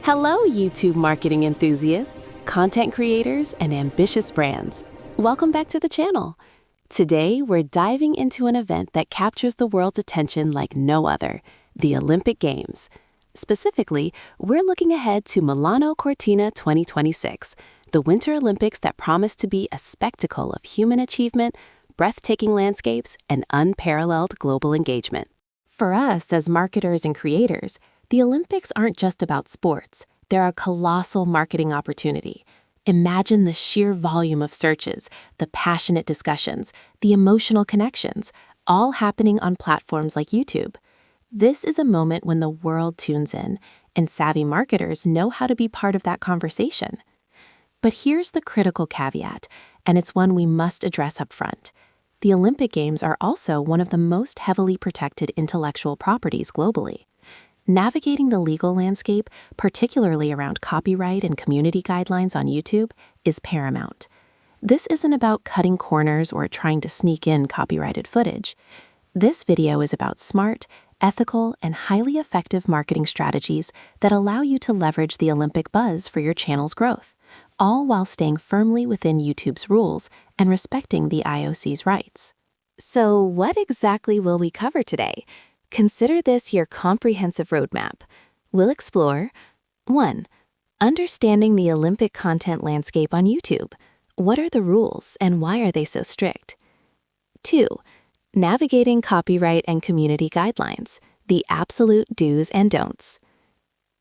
Hello, YouTube marketing enthusiasts, content creators, and ambitious brands. Welcome back to the channel. Today, we're diving into an event that captures the world's attention like no other, the Olympic Games. Specifically, we're looking ahead to Milano Cortina 2026, the Winter Olympics that promise to be a spectacle of human achievement, breathtaking landscapes, and unparalleled global engagement. For us as marketers and creators, the Olympics aren't just about sports. They're a colossal marketing opportunity. Imagine the sheer volume of searches, the passionate discussions, the emotional connections, all happening on platforms like YouTube. This is a moment when the world tunes in, and savvy marketers know how to be part of that conversation. But here's the critical caveat, and it's one we must address up front. The Olympic Games are also one of the most heavily protected intellectual properties globally. Navigating the legal landscape, particularly around copyright and community guidelines on YouTube, is paramount. This isn't about cutting corners or trying to sneak in copyrighted footage. This video is about smart, ethical, and highly effective marketing strategies that allow you to leverage the Olympic buzz for your channel's growth, all while staying firmly within YouTube's rules and respecting the IOC's rights. So, what exactly will we cover today? Consider this your comprehensive roadmap. We'll explore 1. Understanding the Olympic content landscape on YouTube. What are the rules and why are they so strict? 2. Navigating copyright and community guidelines. The absolute do's and don'ts.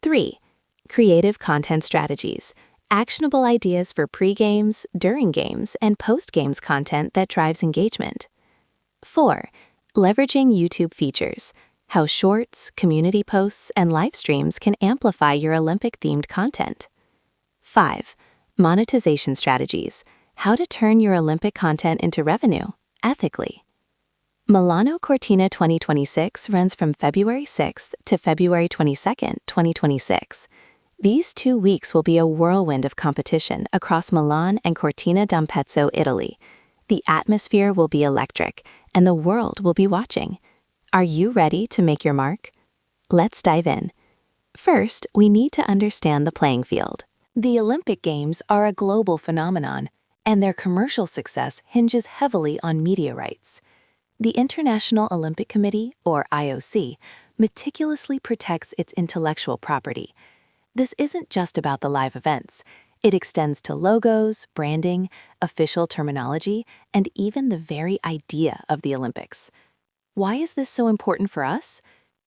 3. Creative content strategies. Actionable ideas for pre-games, during games, and post-games content that drives engagement. 4. Leveraging YouTube features. How shorts, community posts, and live streams can amplify your Olympic-themed content. 5. Monetization strategies. How to turn your Olympic content into revenue, ethically. Milano Cortina 2026 runs from February 6th to February 22nd, 2026. These 2 weeks will be a whirlwind of competition across Milan and Cortina d'Ampezzo, Italy. The atmosphere will be electric, and the world will be watching. Are you ready to make your mark? Let's dive in. First, we need to understand the playing field. The Olympic Games are a global phenomenon, and their commercial success hinges heavily on media rights. The International Olympic Committee, or IOC, meticulously protects its intellectual property. This isn't just about the live events. It extends to logos, branding, official terminology, and even the very idea of the Olympics. Why is this so important for us?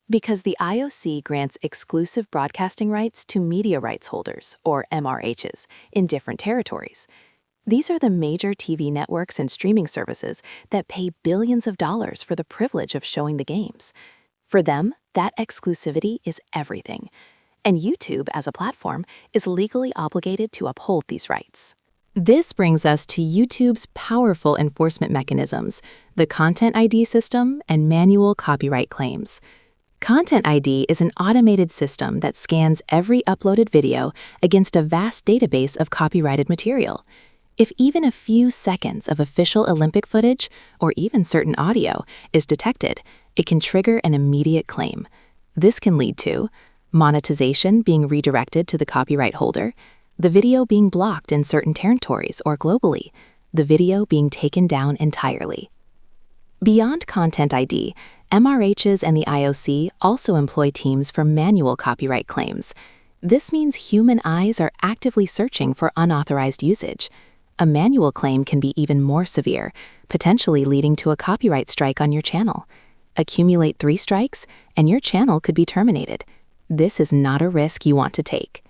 Because the IOC grants exclusive broadcasting rights to media rights holders, or MRHs, in different territories. These are the major TV networks and streaming services that pay billions of dollars for the privilege of showing the games. For them, that exclusivity is everything. And YouTube, as a platform, is legally obligated to uphold these rights. This brings us to YouTube's powerful enforcement mechanisms, the Content ID system and manual copyright claims. Content ID is an automated system that scans every uploaded video against a vast database of copyrighted material. If even a few seconds of official Olympic footage, or even certain audio, is detected, it can trigger an immediate claim. This can lead to monetization being redirected to the copyright holder, the video being blocked in certain territories or globally, the video being taken down entirely. Beyond Content ID, MRHs and the IOC also employ teams for manual copyright claims. This means human eyes are actively searching for unauthorized usage. A manual claim can be even more severe, potentially leading to a copyright strike on your channel. Accumulate 3 strikes, and your channel could be terminated. This is not a risk you want to take.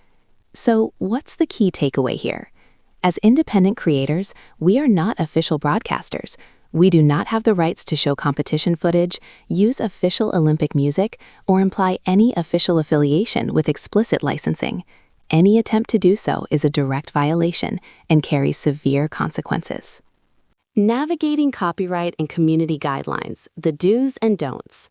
So, what's the key takeaway here? As independent creators, we are not official broadcasters. We do not have the rights to show competition footage, use official Olympic music, or imply any official affiliation with explicit licensing. Any attempt to do so is a direct violation and carries severe consequences. Navigating copyright and community guidelines, the do's and don'ts.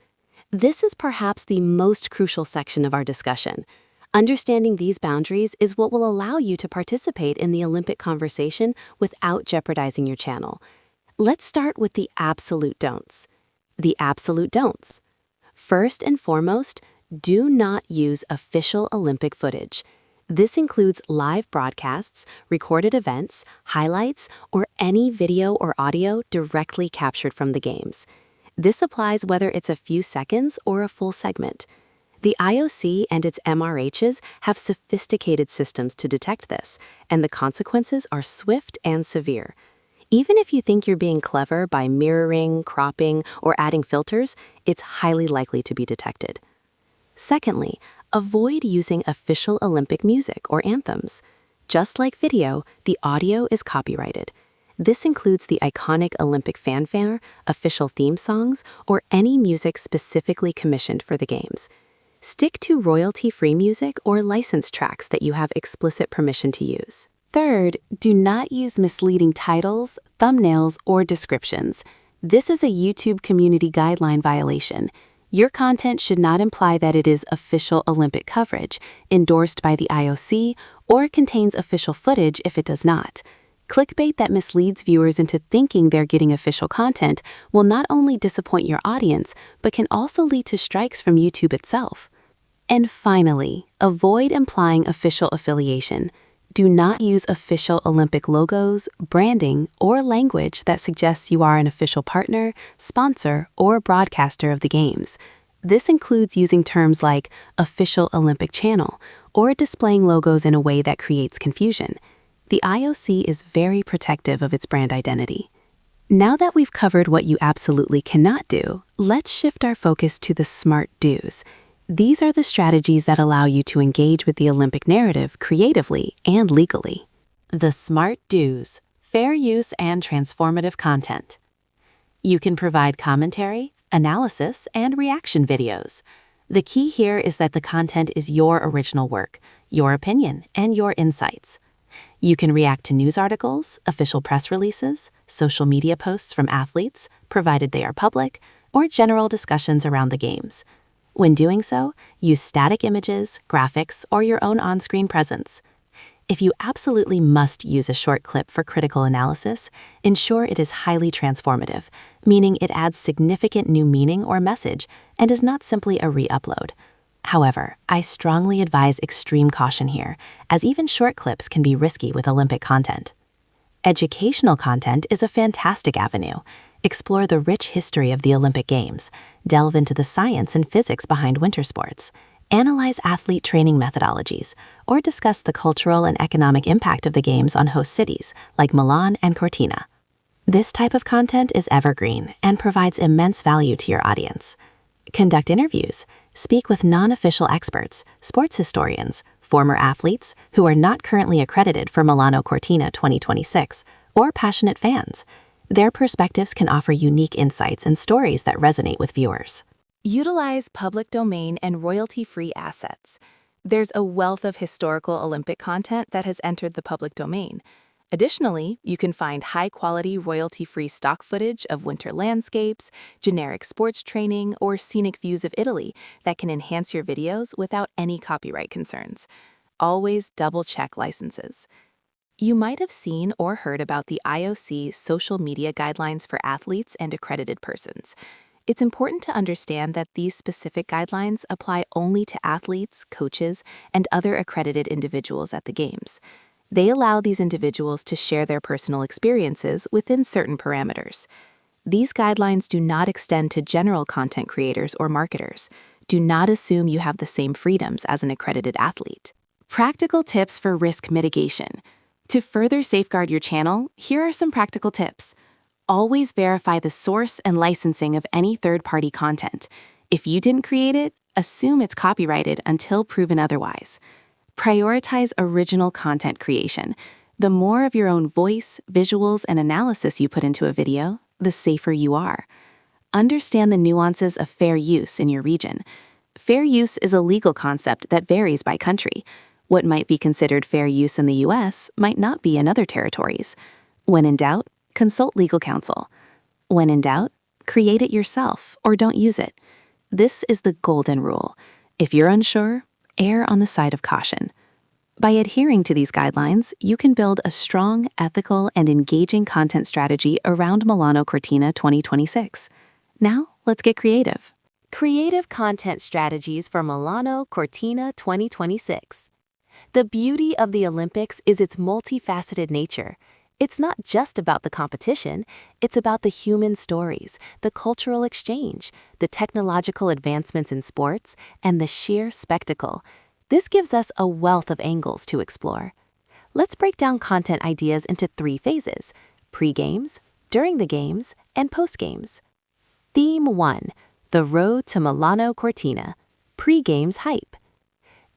This is perhaps the most crucial section of our discussion. Understanding these boundaries is what will allow you to participate in the Olympic conversation without jeopardizing your channel. Let's start with the absolute don'ts. The absolute don'ts. First and foremost, do not use official Olympic footage. This includes live broadcasts, recorded events, highlights, or any video or audio directly captured from the games. This applies whether it's a few seconds or a full segment. The IOC and its MRHs have sophisticated systems to detect this, and the consequences are swift and severe. Even if you think you're being clever by mirroring, cropping, or adding filters, it's highly likely to be detected. Secondly, avoid using official Olympic music or anthems. Just like video, the audio is copyrighted. This includes the iconic Olympic fanfare, official theme songs, or any music specifically commissioned for the games. Stick to royalty-free music or licensed tracks that you have explicit permission to use. Third, do not use misleading titles, thumbnails, or descriptions. This is a YouTube community guideline violation. Your content should not imply that it is official Olympic coverage, endorsed by the IOC, or contains official footage if it does not. Clickbait that misleads viewers into thinking they're getting official content will not only disappoint your audience, but can also lead to strikes from YouTube itself. And finally, avoid implying official affiliation. Do not use official Olympic logos, branding, or language that suggests you are an official partner, sponsor, or broadcaster of the Games. This includes using terms like official Olympic channel or displaying logos in a way that creates confusion. The IOC is very protective of its brand identity. Now that we've covered what you absolutely cannot do, let's shift our focus to the smart do's. These are the strategies that allow you to engage with the Olympic narrative creatively and legally. The smart do's: fair use and transformative content. You can provide commentary, analysis, and reaction videos. The key here is that the content is your original work, your opinion, and your insights. You can react to news articles, official press releases, social media posts from athletes, provided they are public, or general discussions around the games. When doing so, use static images, graphics, or your own on-screen presence. If you absolutely must use a short clip for critical analysis, ensure it is highly transformative, meaning it adds significant new meaning or message and is not simply a re-upload. However, I strongly advise extreme caution here, as even short clips can be risky with Olympic content. Educational content is a fantastic avenue. Explore the rich history of the Olympic Games, delve into the science and physics behind winter sports, analyze athlete training methodologies, or discuss the cultural and economic impact of the Games on host cities like Milan and Cortina. This type of content is evergreen and provides immense value to your audience. Conduct interviews, speak with non-official experts, sports historians, former athletes who are not currently accredited for Milano Cortina 2026, or passionate fans. Their perspectives can offer unique insights and stories that resonate with viewers. Utilize public domain and royalty-free assets. There's a wealth of historical Olympic content that has entered the public domain. Additionally, you can find high-quality royalty-free stock footage of winter landscapes, generic sports training, or scenic views of Italy that can enhance your videos without any copyright concerns. Always double-check licenses. You might have seen or heard about the IOC social media guidelines for athletes and accredited persons. It's important to understand that these specific guidelines apply only to athletes, coaches, and other accredited individuals at the Games. They allow these individuals to share their personal experiences within certain parameters. These guidelines do not extend to general content creators or marketers. Do not assume you have the same freedoms as an accredited athlete. Practical tips for risk mitigation. To further safeguard your channel, here are some practical tips. Always verify the source and licensing of any third-party content. If you didn't create it, assume it's copyrighted until proven otherwise. Prioritize original content creation. The more of your own voice, visuals, and analysis you put into a video, the safer you are. Understand the nuances of fair use in your region. Fair use is a legal concept that varies by country. What might be considered fair use in the US might not be in other territories. When in doubt, consult legal counsel. When in doubt, create it yourself or don't use it. This is the golden rule. If you're unsure, err on the side of caution. By adhering to these guidelines, you can build a strong, ethical, and engaging content strategy around Milano Cortina 2026. Now, let's get creative. Creative content strategies for Milano Cortina 2026. The beauty of the Olympics is its multifaceted nature. It's not just about the competition, it's about the human stories, the cultural exchange, the technological advancements in sports, and the sheer spectacle. This gives us a wealth of angles to explore. Let's break down content ideas into 3 phases: pre-games, during the games, and post-games. Theme 1: The Road to Milano Cortina, pre-games hype.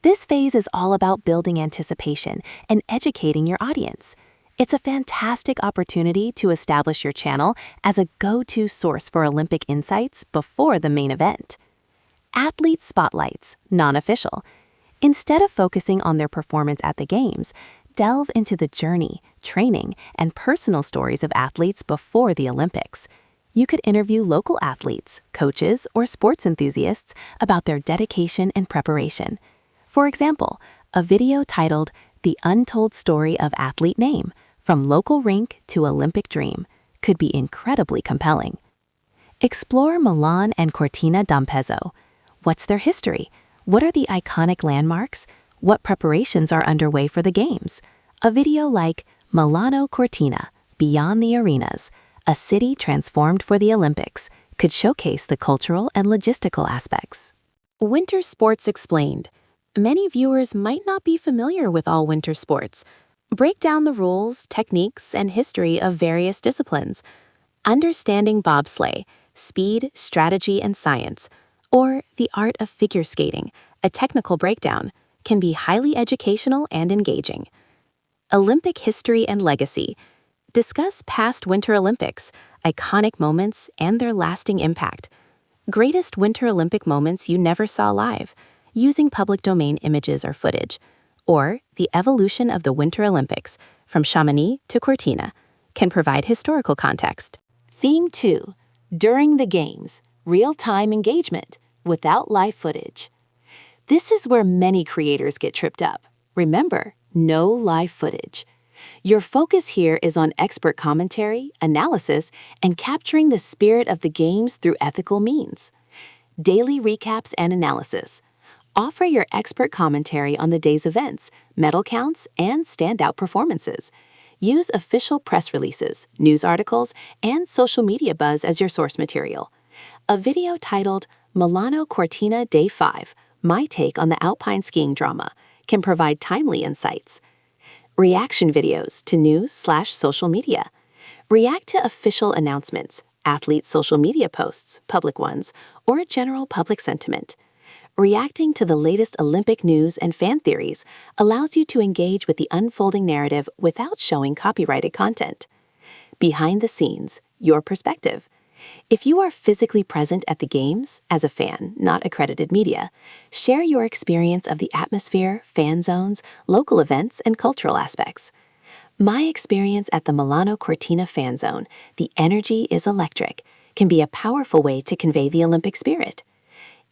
This phase is all about building anticipation and educating your audience. It's a fantastic opportunity to establish your channel as a go-to source for Olympic insights before the main event. Athlete spotlights, non-official. Instead of focusing on their performance at the games, delve into the journey, training, and personal stories of athletes before the Olympics. You could interview local athletes, coaches, or sports enthusiasts about their dedication and preparation. For example, a video titled "The Untold Story of Athlete Name: From Local Rink to Olympic Dream" could be incredibly compelling. Explore Milan and Cortina d'Ampezzo. What's their history? What are the iconic landmarks? What preparations are underway for the games? A video like Milano Cortina, Beyond the Arenas, a city transformed for the Olympics, could showcase the cultural and logistical aspects. Winter sports explained. Many viewers might not be familiar with all winter sports. Break down the rules, techniques, and history of various disciplines. Understanding bobsleigh, speed, strategy, and science, or the art of figure skating, a technical breakdown, can be highly educational and engaging. Olympic history and legacy. Discuss past Winter Olympics, iconic moments, and their lasting impact. Greatest Winter Olympic moments you never saw live, using public domain images or footage. Or the evolution of the Winter Olympics, from Chamonix to Cortina, can provide historical context. Theme 2: During the games, real-time engagement, without live footage. This is where many creators get tripped up. Remember, no live footage. Your focus here is on expert commentary, analysis, and capturing the spirit of the games through ethical means. Daily recaps and analysis. Offer your expert commentary on the day's events, medal counts, and standout performances. Use official press releases, news articles, and social media buzz as your source material. A video titled Milano Cortina Day 5, My Take on the Alpine Skiing Drama, can provide timely insights. Reaction videos to news/social media. React to official announcements, athletes' social media posts, public ones, or general public sentiment. Reacting to the latest Olympic news and fan theories allows you to engage with the unfolding narrative without showing copyrighted content. Behind the scenes, your perspective. If you are physically present at the games, as a fan, not accredited media, share your experience of the atmosphere, fan zones, local events, and cultural aspects. My experience at the Milano Cortina fan zone, the energy is electric, can be a powerful way to convey the Olympic spirit.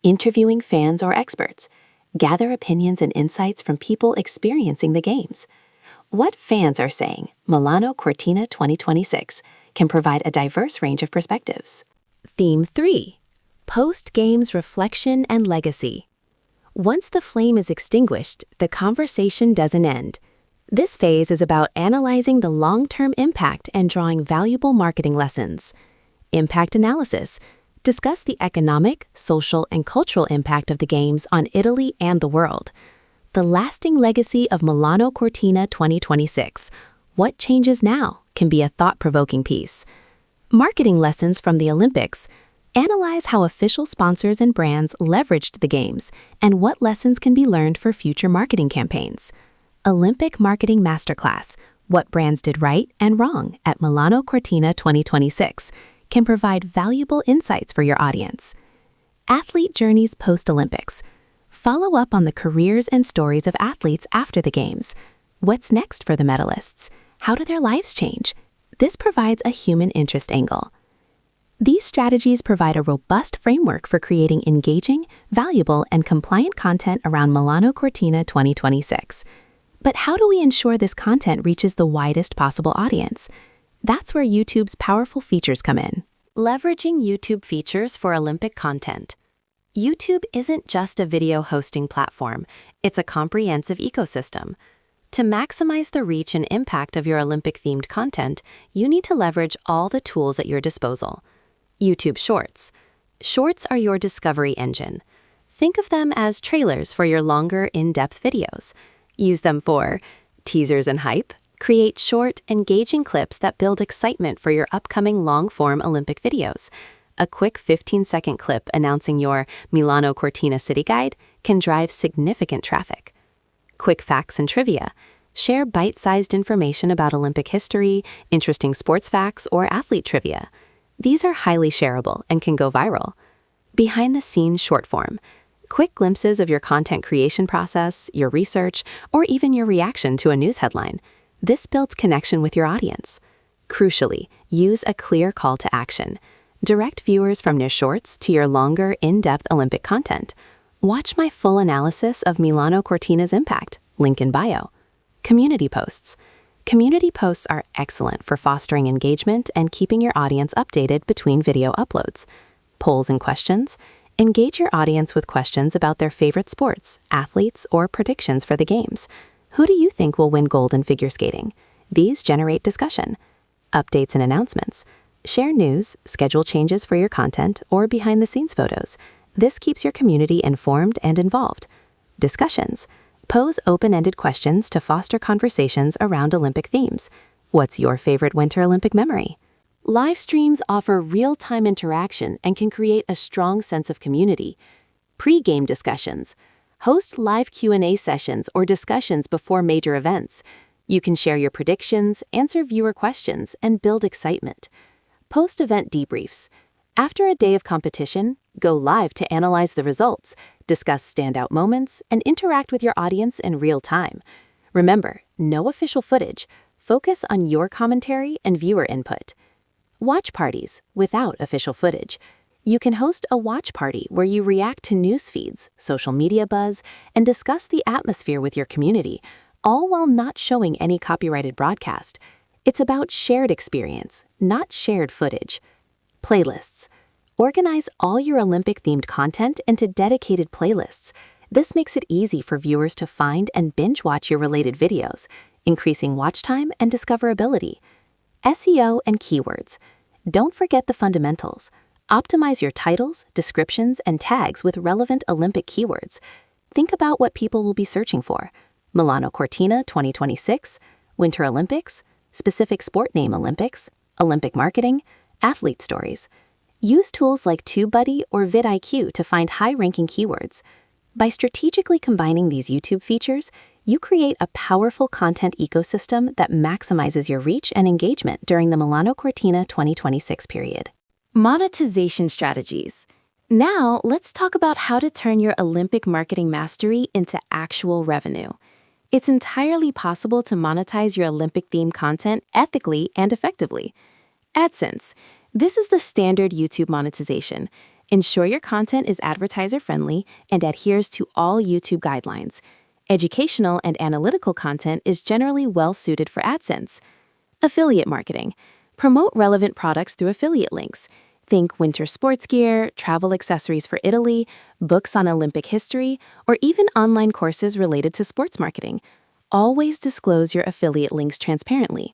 Interviewing fans or experts. Gather opinions and insights from people experiencing the games. What fans are saying, Milano Cortina 2026, can provide a diverse range of perspectives. Theme 3: Post-games reflection and legacy. Once the flame is extinguished, the conversation doesn't end. This phase is about analyzing the long-term impact and drawing valuable marketing lessons. Impact analysis. Discuss the economic, social, and cultural impact of the games on Italy and the world. The lasting legacy of Milano Cortina 2026. What changes now? Can be a thought-provoking piece. Marketing lessons from the Olympics. Analyze how official sponsors and brands leveraged the games and what lessons can be learned for future marketing campaigns. Olympic Marketing Masterclass. What brands did right and wrong at Milano Cortina 2026 can provide valuable insights for your audience. Athlete journeys post-Olympics. Follow up on the careers and stories of athletes after the games. What's next for the medalists? How do their lives change? This provides a human interest angle. These strategies provide a robust framework for creating engaging, valuable, and compliant content around Milano Cortina 2026. But how do we ensure this content reaches the widest possible audience? That's where YouTube's powerful features come in. Leveraging YouTube features for Olympic content. YouTube isn't just a video hosting platform, it's a comprehensive ecosystem. To maximize the reach and impact of your Olympic-themed content, you need to leverage all the tools at your disposal. YouTube Shorts. Shorts are your discovery engine. Think of them as trailers for your longer, in-depth videos. Use them for teasers and hype. Create short, engaging clips that build excitement for your upcoming long-form Olympic videos. A quick 15-second clip announcing your Milano Cortina city guide can drive significant traffic. Quick facts and trivia. Share bite-sized information about Olympic history, interesting sports facts, or athlete trivia. These are highly shareable and can go viral. Behind-the-scenes short form. Quick glimpses of your content creation process, your research, or even your reaction to a news headline. This builds connection with your audience. Crucially, use a clear call to action. Direct viewers from your shorts to your longer, in-depth Olympic content. Watch my full analysis of Milano Cortina's impact, link in bio. Community posts. Community posts are excellent for fostering engagement and keeping your audience updated between video uploads. Polls and questions. Engage your audience with questions about their favorite sports, athletes, or predictions for the games. Who do you think will win gold in figure skating? These generate discussion. Updates and announcements. Share news, schedule changes for your content, or behind-the-scenes photos. This keeps your community informed and involved. Discussions. Pose open-ended questions to foster conversations around Olympic themes. What's your favorite Winter Olympic memory? Live streams offer real-time interaction and can create a strong sense of community. Pre-game discussions. Host live Q&A sessions or discussions before major events. You can share your predictions, answer viewer questions, and build excitement. Post-event debriefs. After a day of competition, go live to analyze the results, discuss standout moments, and interact with your audience in real time. Remember, no official footage. Focus on your commentary and viewer input. Watch parties without official footage. You can host a watch party where you react to news feeds, social media buzz, and discuss the atmosphere with your community, all while not showing any copyrighted broadcast. It's about shared experience, not shared footage. Playlists. Organize all your Olympic-themed content into dedicated playlists. This makes it easy for viewers to find and binge-watch your related videos, increasing watch time and discoverability. SEO and keywords. Don't forget the fundamentals. Optimize your titles, descriptions, and tags with relevant Olympic keywords. Think about what people will be searching for. Milano Cortina 2026, Winter Olympics, specific sport name Olympics, Olympic marketing, athlete stories. Use tools like TubeBuddy or vidIQ to find high-ranking keywords. By strategically combining these YouTube features, you create a powerful content ecosystem that maximizes your reach and engagement during the Milano Cortina 2026 period. Monetization strategies. Now, let's talk about how to turn your Olympic marketing mastery into actual revenue. It's entirely possible to monetize your Olympic-themed content ethically and effectively. AdSense. This is the standard YouTube monetization. Ensure your content is advertiser-friendly and adheres to all YouTube guidelines. Educational and analytical content is generally well-suited for AdSense. Affiliate marketing. Promote relevant products through affiliate links. Think winter sports gear, travel accessories for Italy, books on Olympic history, or even online courses related to sports marketing. Always disclose your affiliate links transparently.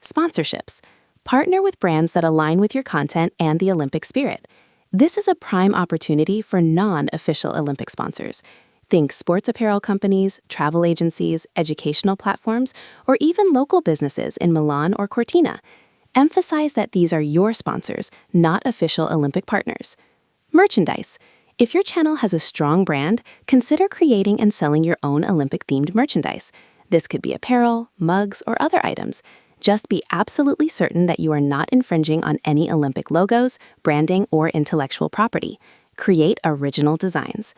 Sponsorships. Partner with brands that align with your content and the Olympic spirit. This is a prime opportunity for non-official Olympic sponsors. Think sports apparel companies, travel agencies, educational platforms, or even local businesses in Milan or Cortina. Emphasize that these are your sponsors, not official Olympic partners. Merchandise. If your channel has a strong brand, consider creating and selling your own Olympic-themed merchandise. This could be apparel, mugs, or other items. Just be absolutely certain that you are not infringing on any Olympic logos, branding, or intellectual property. Create original designs.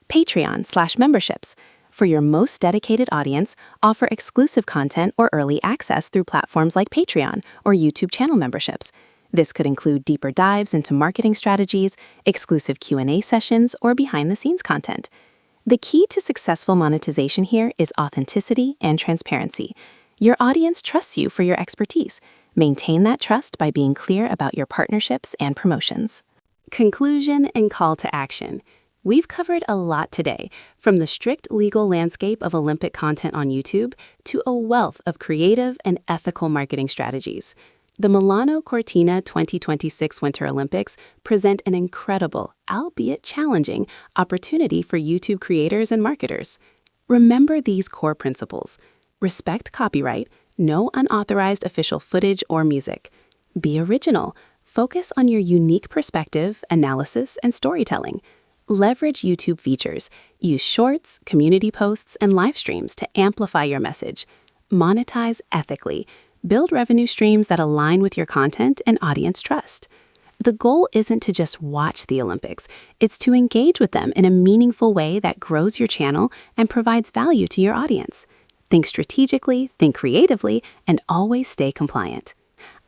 Patreon/memberships. For your most dedicated audience, offer exclusive content or early access through platforms like Patreon or YouTube channel memberships. This could include deeper dives into marketing strategies, exclusive Q&A sessions, or behind-the-scenes content. The key to successful monetization here is authenticity and transparency. Your audience trusts you for your expertise. Maintain that trust by being clear about your partnerships and promotions. Conclusion and call to action. We've covered a lot today, from the strict legal landscape of Olympic content on YouTube to a wealth of creative and ethical marketing strategies. The Milano Cortina 2026 Winter Olympics present an incredible, albeit challenging, opportunity for YouTube creators and marketers. Remember these core principles. Respect copyright, no unauthorized official footage or music. Be original. Focus on your unique perspective, analysis, and storytelling. Leverage YouTube features. Use shorts, community posts, and live streams to amplify your message. Monetize ethically. Build revenue streams that align with your content and audience trust. The goal isn't to just watch the Olympics. It's to engage with them in a meaningful way that grows your channel and provides value to your audience. Think strategically, think creatively, and always stay compliant.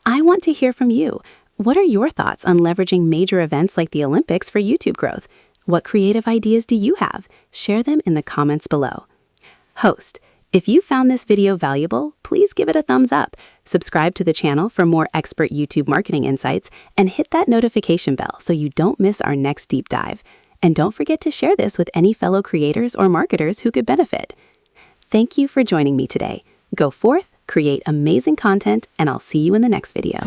I want to hear from you. What are your thoughts on leveraging major events like the Olympics for YouTube growth? What creative ideas do you have? Share them in the comments below. Host, if you found this video valuable, please give it a thumbs up, subscribe to the channel for more expert YouTube marketing insights, and hit that notification bell so you don't miss our next deep dive. And don't forget to share this with any fellow creators or marketers who could benefit. Thank you for joining me today. Go forth, create amazing content, and I'll see you in the next video.